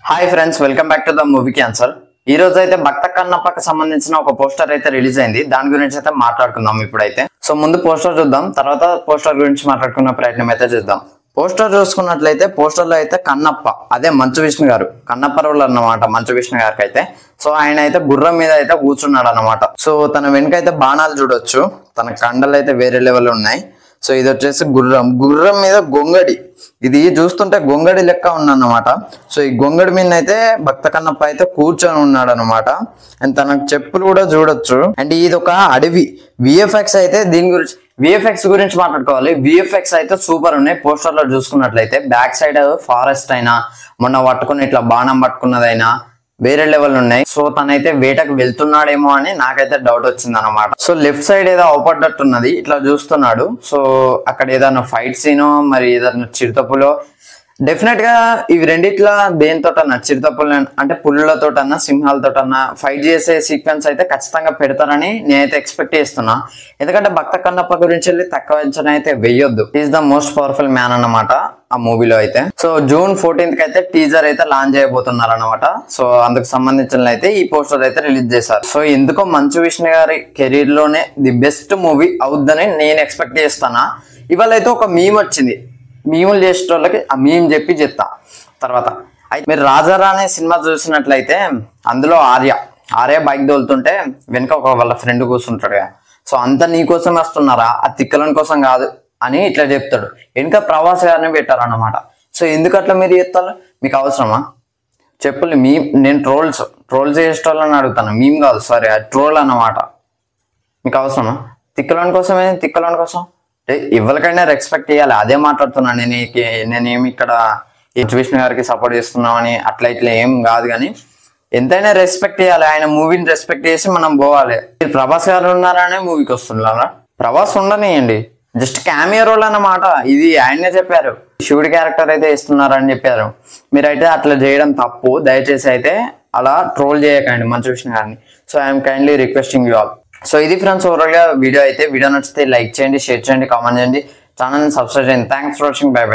Hi friends, welcome back to the movie cancer. ఈ రోజు అయితే భక్త కన్నప్పకి సంబంధించిన ఒక పోస్టర్ అయితే రిలీజ్ అయింది. దాని గురించి అయితే మాట్లాడుకుందాం ఇప్పుడైతే. సో ముందు పోస్టర్ చూద్దాం, తర్వాత పోస్టర్ గురించి మాట్లాడుకున్న ప్రయత్నం అయితే చేద్దాం. పోస్టర్ చూసుకున్నట్లయితే పోస్టర్ లో అయితే కన్నప్ప, అదే మంచు విష్ణు గారు, కన్నప్ప రోల్ అన్నమాట మంచు విష్ణు గారికి అయితే. సో ఆయన అయితే గుర్రం మీద అయితే కూర్చున్నాడు అన్నమాట. సో తన వెనుక అయితే బాణాలు చూడొచ్చు, తన కండలు అయితే వేరే లెవెల్ ఉన్నాయి. సో ఇది వచ్చేసి గుర్రం మీద గొంగడి, ఇది చూస్తుంటే గొంగడి లెక్క ఉందన్నమాట. సో ఈ గొంగడి మీద అయితే భక్త కన్నప్ప అయితే కూర్చొని ఉన్నాడు అనమాట. అండ్ తనకు చెప్పులు కూడా చూడొచ్చు. అండ్ ఇది ఒక అడవి. విఎఫ్ఎక్స్ అయితే దీని గురించి విఎఫ్ఎక్స్ గురించి మాట్లాడుకోవాలి. విఎఫ్ఎక్స్ అయితే సూపర్ ఉన్నాయి. పోస్టర్ లో చూసుకున్నట్లయితే బ్యాక్ సైడ్ ఫారెస్ట్ అయినా, మొన్న పట్టుకుని ఇట్లా బాణం పట్టుకున్నదైనా వేరే లెవెల్ ఉన్నాయి. సో తనైతే వేటకు వెళ్తున్నాడేమో అని నాకైతే డౌట్ వచ్చింది అనమాట. సో లెఫ్ట్ సైడ్ ఏదో అవపడ్డట్టున్నది, ఇట్లా చూస్తున్నాడు. సో అక్కడ ఏదైనా ఫైట్ సీనో మరి ఏదైనా చిరుతపులో, డెఫినెట్ గా ఇవి రెండిట్లా దేనితోటన్నా, చిరుతపుల అంటే పులులతోటన్నా సింహాలతోటన్నా ఫైట్ చేసే సీక్వెన్స్ అయితే ఖచ్చితంగా పెడతారని నేనైతే ఎక్స్పెక్ట్ చేస్తున్నా. ఎందుకంటే భక్త కన్నప్ప గురించి వెళ్ళి తక్కువ అంచనా అయితే వెయ్యొద్దు. Is the most powerful man అన్నమాట ఆ మూవీలో అయితే. సో June 14th అయితే టీజర్ అయితే లాంచ్ చేయబోతున్నారు అనమాట. సో అందుకు సంబంధించిన అయితే ఈ పోస్టర్ అయితే రిలీజ్ చేశారు. సో ఎందుకో మంచు విష్ణు గారి కెరీర్ లోనే ది బెస్ట్ మూవీ అవుద్దని నేను ఎక్స్పెక్ట్ చేస్తానా. ఇవాళ అయితే ఒక మీమ్ వచ్చింది, మీములు చేసే వాళ్ళకి ఆ మీమ్ చెప్పి చెప్తా తర్వాత. అయితే మీరు రాజారా అనే సినిమా చూసినట్లయితే అందులో ఆర్య బైక్ దోలుతుంటే వెనుక ఒక వాళ్ళ ఫ్రెండ్ కూర్చుంటాడు. సో అంతా నీ కోసం వస్తున్నారా, ఆ తిక్కలని కోసం కాదు అని ఇట్లా చెప్తాడు. వెనుక ప్రవాస్ గారిని పెట్టారు అన్నమాట. సో ఎందుకు అట్లా మీరు చెప్తారు, మీకు అవసరమా చెప్పులు? నేను ట్రోల్స్ చేసేటోళ్ళని అడుగుతాను, మీమ్ కాదు, సారీ ట్రోల్ అన్నమాట. మీకు అవసరమా? తిక్కలని కోసమే, తిక్కలని కోసం ఎవరికైనా రెస్పెక్ట్ చేయాలి. అదే మాట్లాడుతున్నాను నేనేమి ఇక్కడ విష్ణు గారికి సపోర్ట్ చేస్తున్నామని అట్లా ఇట్లా ఏం కాదు, కానీ ఎంతైనా రెస్పెక్ట్ చేయాలి. ఆయన మూవీని రెస్పెక్ట్ చేసి మనం పోవాలి. ప్రభాస్ గారు ఉన్నారనే మూవీకి వస్తున్నారా? ప్రభాస్ ఉండనియండి, జస్ట్ క్యామియో రోల్ అన్నమాట. ఇది ఆయనే చెప్పారు, శివుడి క్యారెక్టర్ అయితే ఇస్తున్నారని చెప్పారు. మీరైతే అట్లా చేయడం తప్పు. దయచేసి అయితే అలా ట్రోల్ చేయకండి మంచు విష్ణు గారిని. So I'm kindly requesting you all. So ఇది ఫ్రెండ్స్ ఓవరాల్ గా వీడియో అయితే. వీడియో నచ్చితే లైక్ చేయండి, షేర్ చేయండి, కామెంట్ చేయండి, ఛానల్ని సబ్స్క్రైబ్ చేయండి. Thanks for watching. By by.